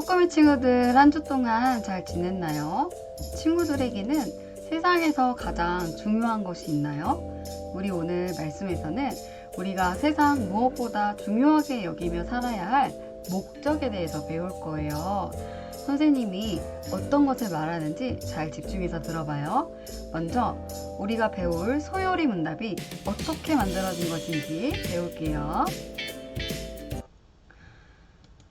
쪼꼬미 친구들 한 주 동안 잘 지냈나요? 친구들에게는 세상에서 가장 중요한 것이 있나요? 우리 오늘 말씀에서는 우리가 세상 무엇보다 중요하게 여기며 살아야 할 목적에 대해서 배울 거예요. 선생님이 어떤 것을 말하는지 잘 집중해서 들어봐요. 먼저 우리가 배울 소요리 문답이 어떻게 만들어진 것인지 배울게요.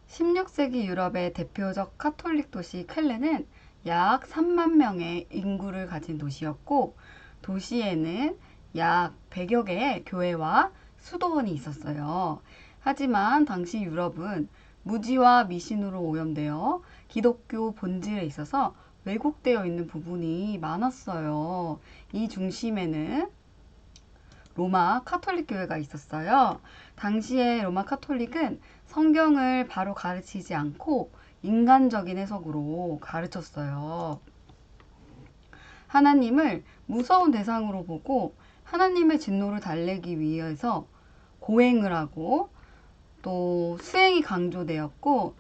16세기 유럽의 대표적 카톨릭 도시 쾰르는 약 3만 명의 인구를 가진 도시였고, 도시에는 약 100여 개의 교회와 수도원이 있었어요. 하지만 당시 유럽은 무지와 미신으로 오염되어 기독교 본질에 있어서 왜곡되어 있는 부분이 많았어요. 이 중심에는 로마 카톨릭 교회가 있었어요. 당시에 로마 카톨릭은 성경을 바로 가르치지 않고 인간적인 해석으로 가르쳤어요. 하나님을 무서운 대상으로 보고 하나님의 진노를 달래기 위해서 고행을 하고, 또 수행이 강조되었고,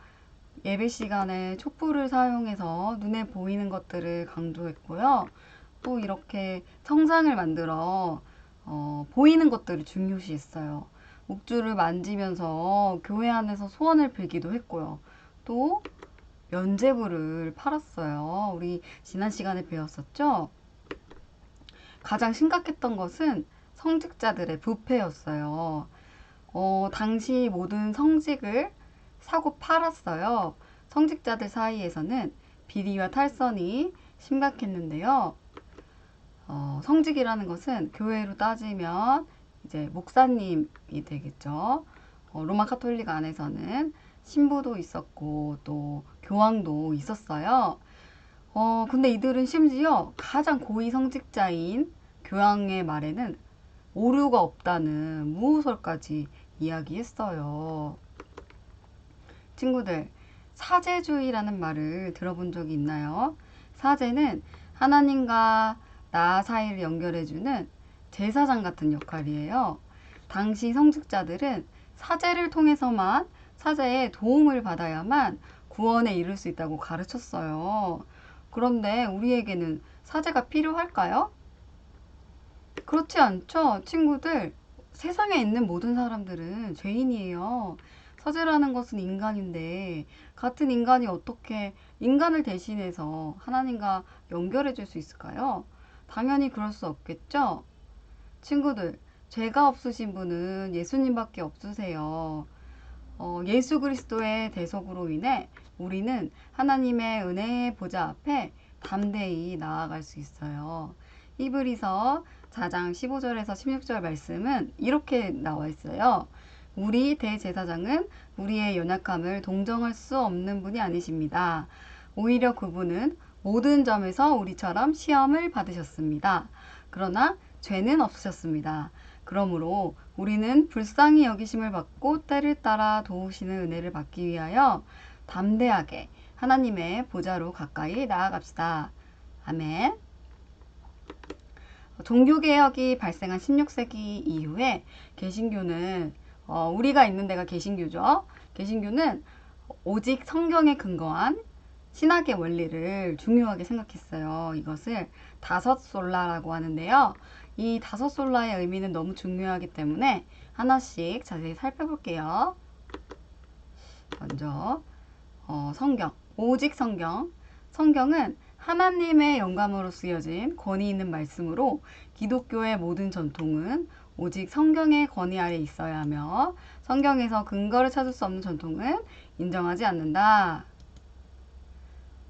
예배 시간에 촛불을 사용해서 눈에 보이는 것들을 강조했고요. 또 이렇게 성상을 만들어 보이는 것들을 중요시했어요. 묵주를 만지면서 교회 안에서 소원을 빌기도 했고요. 또 면죄부를 팔았어요. 우리 지난 시간에 배웠었죠? 가장 심각했던 것은 성직자들의 부패였어요. 당시 모든 성직을 사고 팔았어요. 성직자들 사이에서는 비리와 탈선이 심각했는데요. 성직이라는 것은 교회로 따지면 이제 목사님이 되겠죠. 로마 카톨릭 안에서는 신부도 있었고 또 교황도 있었어요. 근데 이들은 심지어 가장 고위 성직자인 교황의 말에는 오류가 없다는 무호설까지 이야기했어요. 친구들, 사제주의라는 말을 들어본 적이 있나요? 사제는 하나님과 나 사이를 연결해주는 제사장 같은 역할이에요. 당시 성직자들은 사제를 통해서만 사제의 도움을 받아야만 구원에 이를 수 있다고 가르쳤어요. 그런데 우리에게는 사제가 필요할까요? 그렇지 않죠? 친구들, 세상에 있는 모든 사람들은 죄인이에요. 사제라는 것은 인간인데, 같은 인간이 어떻게 인간을 대신해서 하나님과 연결해 줄 수 있을까요? 당연히 그럴 수 없겠죠? 친구들, 죄가 없으신 분은 예수님밖에 없으세요. 예수 그리스도의 대속으로 인해 우리는 하나님의 은혜의 보좌 앞에 담대히 나아갈 수 있어요. 히브리서 4장 15절에서 16절 말씀은 이렇게 나와 있어요. 우리 대제사장은 우리의 연약함을 동정할 수 없는 분이 아니십니다. 오히려 그분은 모든 점에서 우리처럼 시험을 받으셨습니다. 그러나 죄는 없으셨습니다. 그러므로 우리는 불쌍히 여기심을 받고 때를 따라 도우시는 은혜를 받기 위하여 담대하게 하나님의 보좌로 가까이 나아갑시다. 아멘. 종교개혁이 발생한 16세기 이후에 개신교는 우리가 있는 데가 개신교죠. 개신교는 오직 성경에 근거한 신학의 원리를 중요하게 생각했어요. 이것을 다섯 솔라라고 하는데요. 이 다섯 솔라의 의미는 너무 중요하기 때문에 하나씩 자세히 살펴볼게요. 먼저 성경, 오직 성경. 성경은 하나님의 영감으로 쓰여진 권위 있는 말씀으로 기독교의 모든 전통은 오직 성경의 권위 아래 있어야 하며 성경에서 근거를 찾을 수 없는 전통은 인정하지 않는다.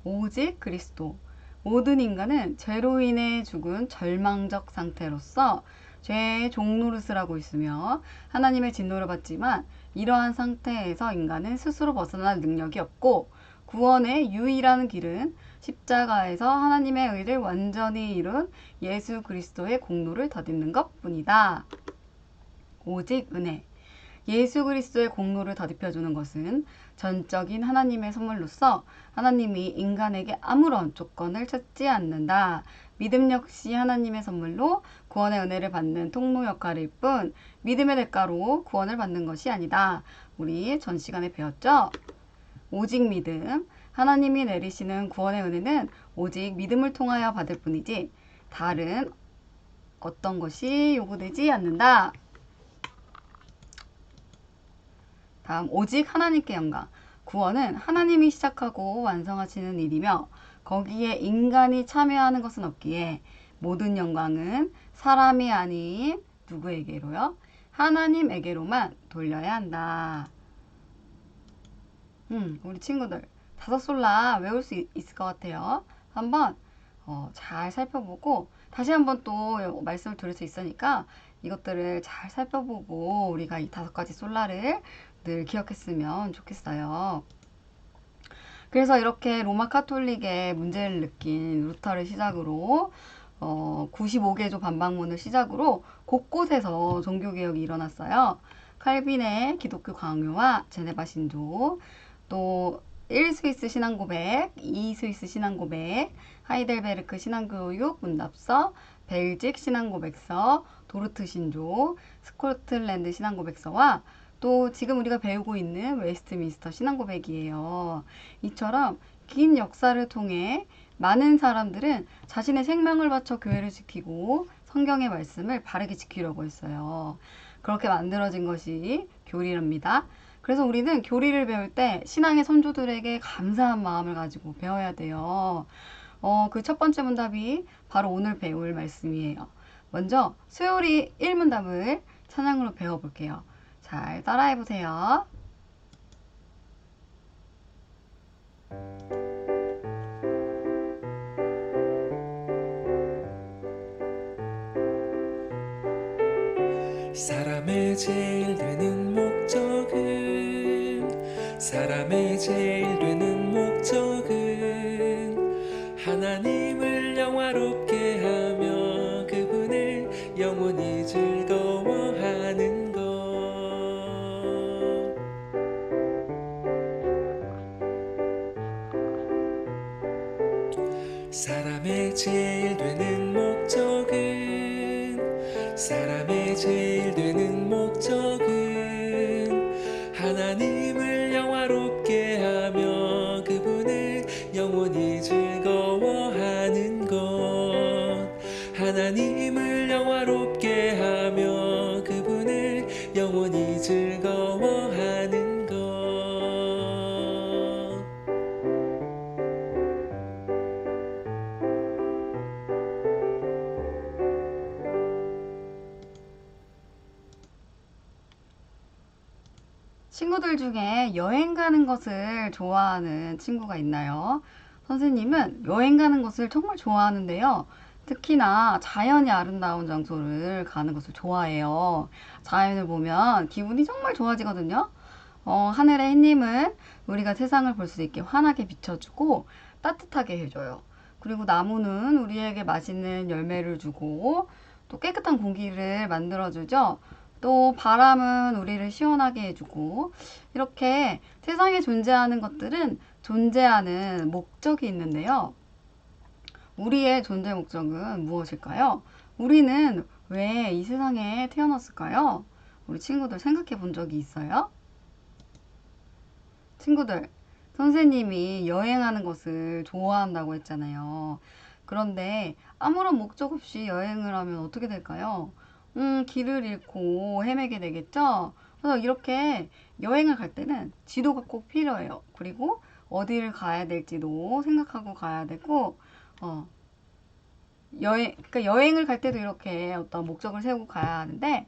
오직 그리스도. 모든 인간은 죄로 인해 죽은 절망적 상태로서 죄의 종노릇을 하고 있으며 하나님의 진노를 받지만 이러한 상태에서 인간은 스스로 벗어날 능력이 없고 구원의 유일한 길은 십자가에서 하나님의 의를 완전히 이룬 예수 그리스도의 공로를 덧입는 것뿐이다. 오직 은혜. 예수 그리스도의 공로를 덧입혀주는 것은 전적인 하나님의 선물로서 하나님이 인간에게 아무런 조건을 찾지 않는다. 믿음 역시 하나님의 선물로 구원의 은혜를 받는 통로 역할일 뿐 믿음의 대가로 구원을 받는 것이 아니다. 우리 전 시간에 배웠죠? 오직 믿음. 하나님이 내리시는 구원의 은혜는 오직 믿음을 통하여 받을 뿐이지 다른 어떤 것이 요구되지 않는다. 다음, 오직 하나님께 영광. 구원은 하나님이 시작하고 완성하시는 일이며 거기에 인간이 참여하는 것은 없기에 모든 영광은 사람이 아닌 누구에게로요? 하나님에게로만 돌려야 한다. 우리 친구들 다섯 솔라 외울 수 있을 것 같아요. 한번 잘 살펴보고 다시 한번 또 말씀을 드릴 수 있으니까 이것들을 잘 살펴보고 우리가 이 다섯 가지 솔라를 늘 기억했으면 좋겠어요. 그래서 이렇게 로마 카톨릭의 문제를 느낀 루터를 시작으로 95개조 반박문을 시작으로 곳곳에서 종교개혁이 일어났어요. 칼빈의 기독교 강요와 제네바 신조, 또 1 스위스 신앙고백, 2 스위스 신앙고백, 하이델베르크 신앙교육 문답서, 벨직 신앙고백서, 도르트 신조, 스코틀랜드 신앙고백서와 또 지금 우리가 배우고 있는 웨스트민스터 신앙고백이에요. 이처럼 긴 역사를 통해 많은 사람들은 자신의 생명을 바쳐 교회를 지키고 성경의 말씀을 바르게 지키려고 했어요. 그렇게 만들어진 것이 교리랍니다. 그래서 우리는 교리를 배울 때 신앙의 선조들에게 감사한 마음을 가지고 배워야 돼요. 그 첫 번째 문답이 바로 오늘 배울 말씀이에요. 먼저 수요리 1문답을 찬양으로 배워볼게요. 잘 따라해보세요. 사람의 제일 되는 목적은 사람의 제일 되는 목적은 하나님을 영화롭게 하며 그분을 영원히 즐거워하는 것. 사람의 제일 되는 목적은 사람의 제일 되는 목적은 하나님을 영화롭게 하며 그분을 영원히 즐거워하는 것. 하나님을 영화롭게 하며 그분을 영원히 즐거워하는 것. 친구들 중에 여행 가는 것을 좋아하는 친구가 있나요? 선생님은 여행 가는 것을 정말 좋아하는데요. 특히나 자연이 아름다운 장소를 가는 것을 좋아해요. 자연을 보면 기분이 정말 좋아지거든요. 하늘의 햇님은 우리가 세상을 볼 수 있게 환하게 비춰주고 따뜻하게 해줘요. 그리고 나무는 우리에게 맛있는 열매를 주고 또 깨끗한 공기를 만들어주죠. 또 바람은 우리를 시원하게 해주고 이렇게 세상에 존재하는 것들은 존재하는 목적이 있는데요. 우리의 존재 목적은 무엇일까요? 우리는 왜 이 세상에 태어났을까요? 우리 친구들 생각해 본 적이 있어요? 친구들, 선생님이 여행하는 것을 좋아한다고 했잖아요. 그런데 아무런 목적 없이 여행을 하면 어떻게 될까요? 길을 잃고 헤매게 되겠죠? 그래서 이렇게 여행을 갈 때는 지도가 꼭 필요해요. 그리고 어디를 가야 될지도 생각하고 가야 되고, 그러니까 여행을 갈 때도 이렇게 어떤 목적을 세우고 가야 하는데,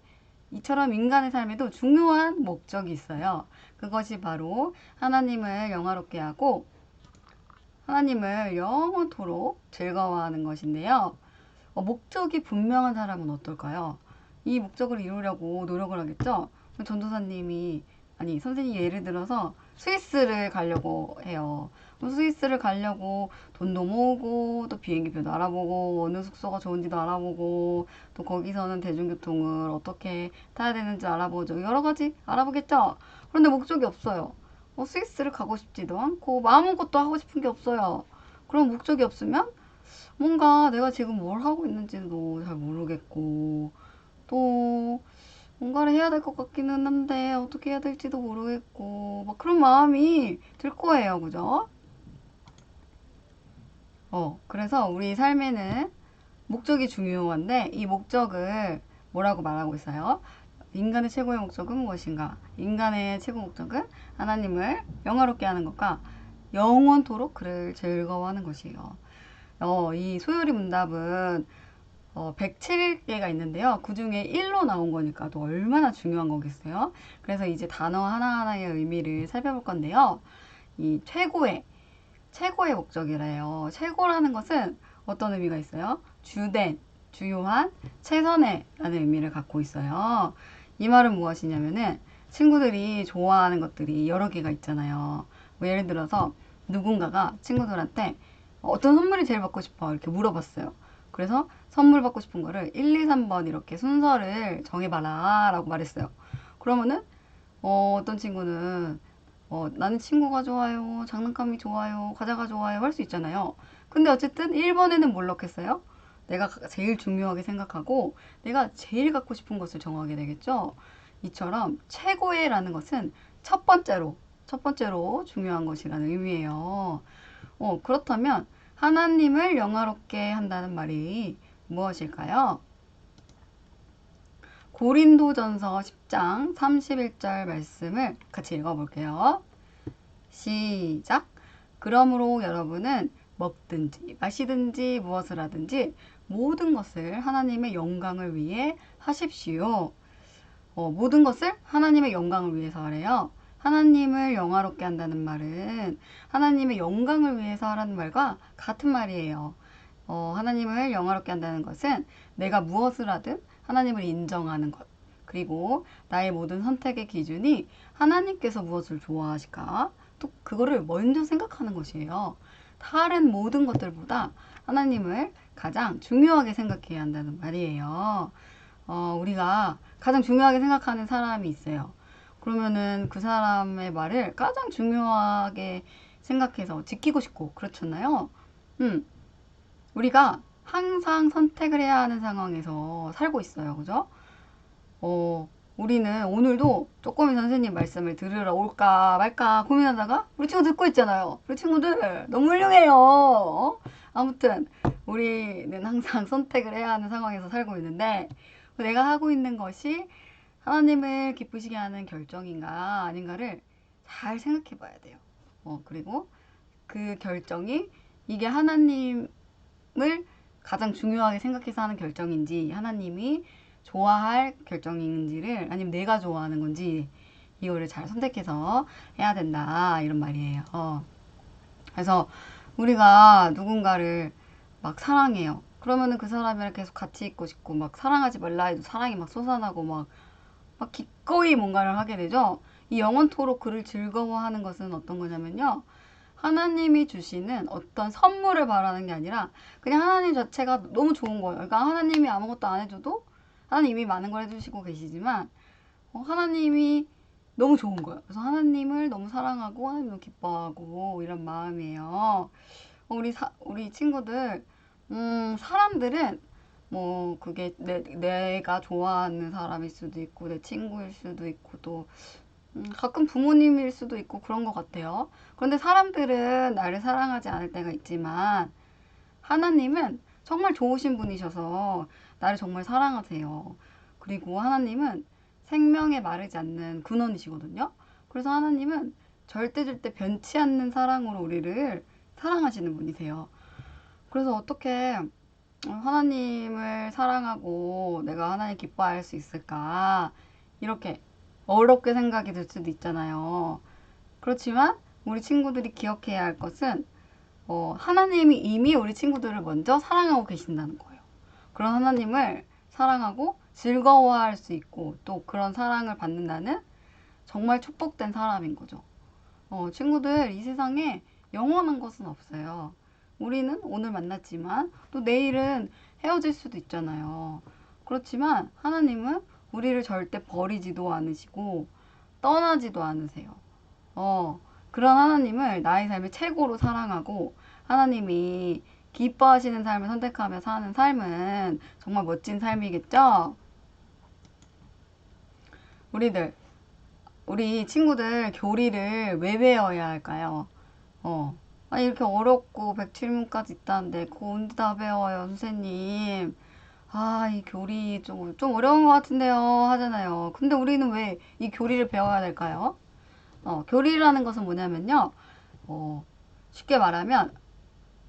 이처럼 인간의 삶에도 중요한 목적이 있어요. 그것이 바로 하나님을 영화롭게 하고 하나님을 영원토록 즐거워하는 것인데요. 목적이 분명한 사람은 어떨까요? 이 목적을 이루려고 노력을 하겠죠? 전도사님이, 아니, 선생님이 예를 들어서 스위스를 가려고 해요. 스위스를 가려고 돈도 모으고, 또 비행기표도 알아보고, 어느 숙소가 좋은지도 알아보고, 또 거기서는 대중교통을 어떻게 타야 되는지 알아보죠. 여러 가지 알아보겠죠? 그런데 목적이 없어요. 스위스를 가고 싶지도 않고, 아무것도 하고 싶은 게 없어요. 그럼 목적이 없으면 뭔가 내가 지금 뭘 하고 있는지도 잘 모르겠고, 또 뭔가를 해야 될 것 같기는 한데 어떻게 해야 될지도 모르겠고 막 그런 마음이 들 거예요. 그죠? 그래서 우리 삶에는 목적이 중요한데 이 목적을 뭐라고 말하고 있어요? 인간의 최고의 목적은 무엇인가? 인간의 최고 목적은 하나님을 영화롭게 하는 것과 영원토록 그를 즐거워하는 것이에요. 이 소요리 문답은 107개가 있는데요. 그 중에 1로 나온 거니까 또 얼마나 중요한 거겠어요? 그래서 이제 단어 하나하나의 의미를 살펴볼 건데요. 이 최고의 목적이래요. 최고라는 것은 어떤 의미가 있어요? 주된, 주요한, 최선의 라는 의미를 갖고 있어요. 이 말은 무엇이냐면은 친구들이 좋아하는 것들이 여러 개가 있잖아요. 뭐 예를 들어서 누군가가 친구들한테 어떤 선물이 제일 받고 싶어? 이렇게 물어봤어요. 그래서 선물 받고 싶은 거를 1, 2, 3번 이렇게 순서를 정해봐라 라고 말했어요. 그러면은 어떤 친구는 나는 친구가 좋아요, 장난감이 좋아요, 과자가 좋아요 할 수 있잖아요. 근데 어쨌든 1번에는 뭘 넣겠어요? 내가 제일 중요하게 생각하고 내가 제일 갖고 싶은 것을 정하게 되겠죠. 이처럼 최고의라는 것은 첫 번째로 중요한 것이라는 의미예요. 그렇다면 하나님을 영화롭게 한다는 말이 무엇일까요? 고린도전서 10장 31절 말씀을 같이 읽어볼게요. 시작. 그러므로 여러분은 먹든지 마시든지 무엇을 하든지 모든 것을 하나님의 영광을 위해 하십시오. 모든 것을 하나님의 영광을 위해서 하래요. 하나님을 영화롭게 한다는 말은 하나님의 영광을 위해서 하라는 말과 같은 말이에요. 하나님을 영화롭게 한다는 것은 내가 무엇을 하든 하나님을 인정하는 것. 그리고 나의 모든 선택의 기준이 하나님께서 무엇을 좋아하실까? 또 그거를 먼저 생각하는 것이에요. 다른 모든 것들보다 하나님을 가장 중요하게 생각해야 한다는 말이에요. 우리가 가장 중요하게 생각하는 사람이 있어요. 그러면은 그 사람의 말을 가장 중요하게 생각해서 지키고 싶고 그렇잖아요. 우리가 항상 선택을 해야 하는 상황에서 살고 있어요. 그죠? 우리는 오늘도 쪼꼬미 선생님 말씀을 들으러 올까 말까 고민하다가 우리 친구 듣고 있잖아요. 우리 친구들 너무 훌륭해요. 아무튼 우리는 항상 선택을 해야 하는 상황에서 살고 있는데 내가 하고 있는 것이 하나님을 기쁘시게 하는 결정인가 아닌가를 잘 생각해 봐야 돼요. 그리고 그 결정이 이게 하나님을 가장 중요하게 생각해서 하는 결정인지 하나님이 좋아할 결정인지를 아니면 내가 좋아하는 건지 이거를 잘 선택해서 해야 된다 이런 말이에요. 그래서 우리가 누군가를 막 사랑해요. 그러면은 그 사람이랑 계속 같이 있고 싶고 막 사랑하지 말라 해도 사랑이 막 솟아나고 막 기꺼이 뭔가를 하게 되죠. 이 영원토록 그를 즐거워하는 것은 어떤 거냐면요. 하나님이 주시는 어떤 선물을 바라는 게 아니라 그냥 하나님 자체가 너무 좋은 거예요. 그러니까 하나님이 아무것도 안 해줘도 하나님이 많은 걸 해주시고 계시지만 하나님이 너무 좋은 거예요. 그래서 하나님을 너을 사랑하고 하나님 너무 기뻐하고 이런 마음이에요. 우리 친구들 사람들은 뭐 그게 내가 좋아하는 사람일 수도 있고 내 친구일 수도 있고 또 가끔 부모님일 수도 있고 그런 것 같아요. 그런데 사람들은 나를 사랑하지 않을 때가 있지만 하나님은 정말 좋으신 분이셔서 나를 정말 사랑하세요. 그리고 하나님은 생명에 마르지 않는 근원이시거든요. 그래서 하나님은 절대 변치 않는 사랑으로 우리를 사랑하시는 분이세요. 그래서 어떻게 하나님을 사랑하고 내가 하나님 기뻐할 수 있을까? 이렇게 어렵게 생각이 들 수도 있잖아요. 그렇지만 우리 친구들이 기억해야 할 것은 하나님이 이미 우리 친구들을 먼저 사랑하고 계신다는 거예요. 그런 하나님을 사랑하고 즐거워할 수 있고 또 그런 사랑을 받는다는 정말 축복된 사람인 거죠. 친구들 이 세상에 영원한 것은 없어요. 우리는 오늘 만났지만 또 내일은 헤어질 수도 있잖아요. 그렇지만 하나님은 우리를 절대 버리지도 않으시고 떠나지도 않으세요. 그런 하나님을 나의 삶의 최고로 사랑하고 하나님이 기뻐하시는 삶을 선택하며 사는 삶은 정말 멋진 삶이겠죠? 우리 친구들 교리를 왜 외워야 할까요? 아니, 이렇게 어렵고 107문까지 있다는데 그거 언제 다 배워요, 선생님? 아, 이 교리 좀 어려운 것 같은데요, 하잖아요. 근데 우리는 왜 이 교리를 배워야 될까요? 교리라는 것은 뭐냐면요. 쉽게 말하면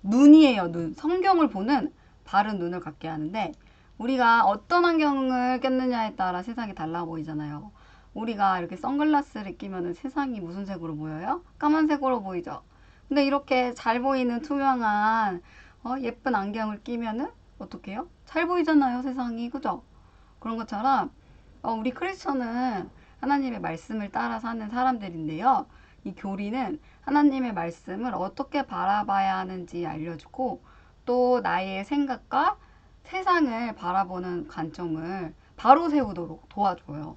눈이에요, 눈. 성경을 보는 바른 눈을 갖게 하는데 우리가 어떤 안경을 꼈느냐에 따라 세상이 달라 보이잖아요. 우리가 이렇게 선글라스를 끼면 세상이 무슨 색으로 보여요? 까만색으로 보이죠. 근데 이렇게 잘 보이는 투명한 예쁜 안경을 끼면은 어떻게 해요? 잘 보이잖아요, 세상이. 그죠? 그런 것처럼 우리 크리스천은 하나님의 말씀을 따라 사는 사람들인데요. 이 교리는 하나님의 말씀을 어떻게 바라봐야 하는지 알려주고 또 나의 생각과 세상을 바라보는 관점을 바로 세우도록 도와줘요.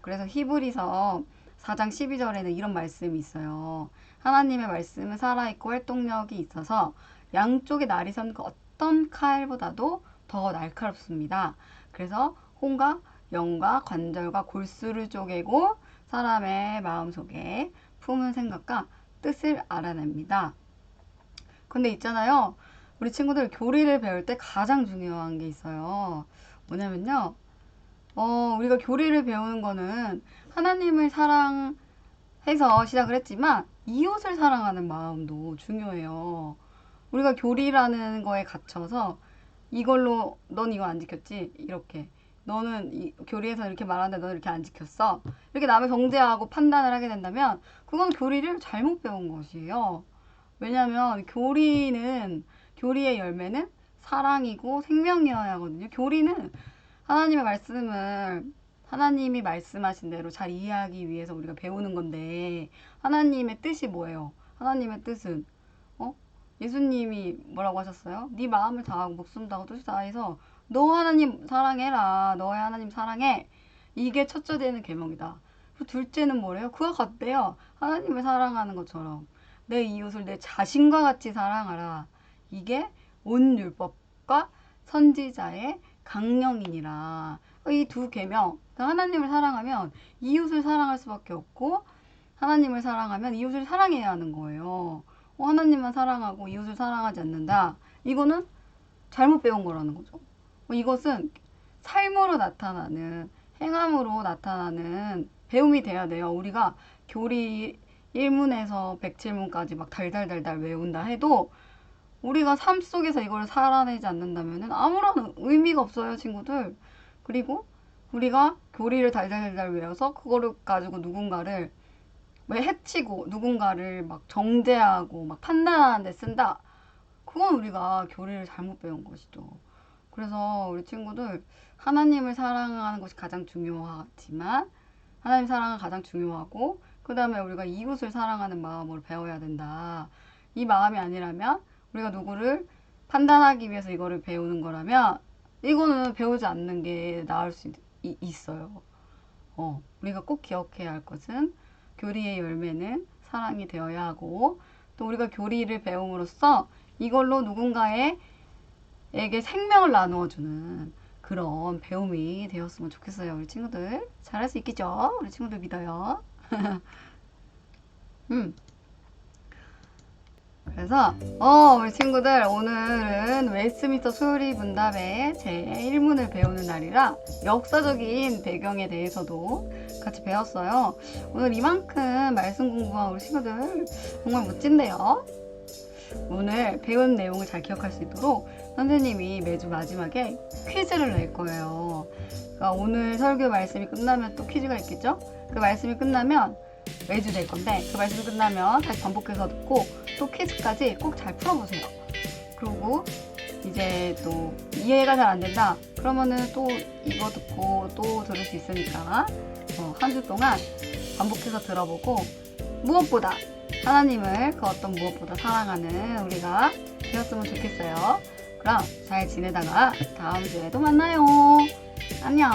그래서 히브리서 4장 12절에는 이런 말씀이 있어요. 하나님의 말씀은 살아있고 활동력이 있어서 양쪽에 날이 선 그 어떤 칼보다도 더 날카롭습니다. 그래서 혼과 영과 관절과 골수를 쪼개고 사람의 마음속에 품은 생각과 뜻을 알아냅니다. 근데 있잖아요. 우리 친구들 교리를 배울 때 가장 중요한 게 있어요. 뭐냐면요. 우리가 교리를 배우는 거는 하나님을 사랑해서 시작을 했지만 이웃을 사랑하는 마음도 중요해요. 우리가 교리라는 거에 갇혀서 이걸로 넌 이거 안 지켰지? 이렇게. 너는 교리에서 이렇게 말하는데 너는 이렇게 안 지켰어. 이렇게 남을 정죄하고 판단을 하게 된다면 그건 교리를 잘못 배운 것이에요. 왜냐하면 교리의 열매는 사랑이고 생명이어야 하거든요. 교리는 하나님이 말씀하신 대로 잘 이해하기 위해서 우리가 배우는 건데 하나님의 뜻이 뭐예요? 하나님의 뜻은 예수님이 뭐라고 하셨어요? 네 마음을 다하고 목숨 다하고 뜻을 다해서 너 하나님 사랑해라. 너의 하나님 사랑해. 이게 첫째 되는 계명이다. 둘째는 뭐래요? 그와 같대요. 하나님을 사랑하는 것처럼 내 이웃을 내 자신과 같이 사랑하라. 이게 온 율법과 선지자의 강령이니라. 이 두 계명, 하나님을 사랑하면 이웃을 사랑할 수밖에 없고 하나님을 사랑하면 이웃을 사랑해야 하는 거예요. 하나님만 사랑하고 이웃을 사랑하지 않는다. 이거는 잘못 배운 거라는 거죠. 이것은 삶으로 나타나는, 행함으로 나타나는 배움이 돼야 돼요. 우리가 교리 1문에서 107문까지 막 달달달달 외운다 해도 우리가 삶 속에서 이걸 살아내지 않는다면 아무런 의미가 없어요, 친구들. 그리고 우리가 교리를 달달달달 외워서 그거를 가지고 누군가를 해치고 누군가를 막 정죄하고 막 판단하는 데 쓴다. 그건 우리가 교리를 잘못 배운 것이죠. 그래서 우리 친구들 하나님을 사랑하는 것이 가장 중요하지만 하나님 사랑은 가장 중요하고 그 다음에 우리가 이웃을 사랑하는 마음으로 배워야 된다. 이 마음이 아니라면 우리가 누구를 판단하기 위해서 이거를 배우는 거라면 이거는 배우지 않는 게 나을 수 있어요. 우리가 꼭 기억해야 할 것은 교리의 열매는 사랑이 되어야 하고 또 우리가 교리를 배움으로써 이걸로 누군가에게 생명을 나누어주는 그런 배움이 되었으면 좋겠어요. 우리 친구들 잘할 수 있겠죠? 우리 친구들 믿어요. 그래서 우리 친구들 오늘은 웨스트민스터 소요리 문답의 제1문을 배우는 날이라 역사적인 배경에 대해서도 같이 배웠어요. 오늘 이만큼 말씀 공부한 우리 친구들 정말 멋진데요. 오늘 배운 내용을 잘 기억할 수 있도록 선생님이 매주 마지막에 퀴즈를 낼 거예요. 그러니까 오늘 설교 말씀이 끝나면 또 퀴즈가 있겠죠? 그 말씀이 끝나면 매주 낼 건데 그 말씀이 끝나면 다시 반복해서 듣고 또 퀴즈까지 꼭 잘 풀어보세요. 그리고 이제 또 이해가 잘 안 된다 그러면은 또 이거 듣고 또 들을 수 있으니까 한 주 동안 반복해서 들어보고 무엇보다 하나님을 그 어떤 무엇보다 사랑하는 우리가 되었으면 좋겠어요. 그럼 잘 지내다가 다음 주에도 만나요. 안녕.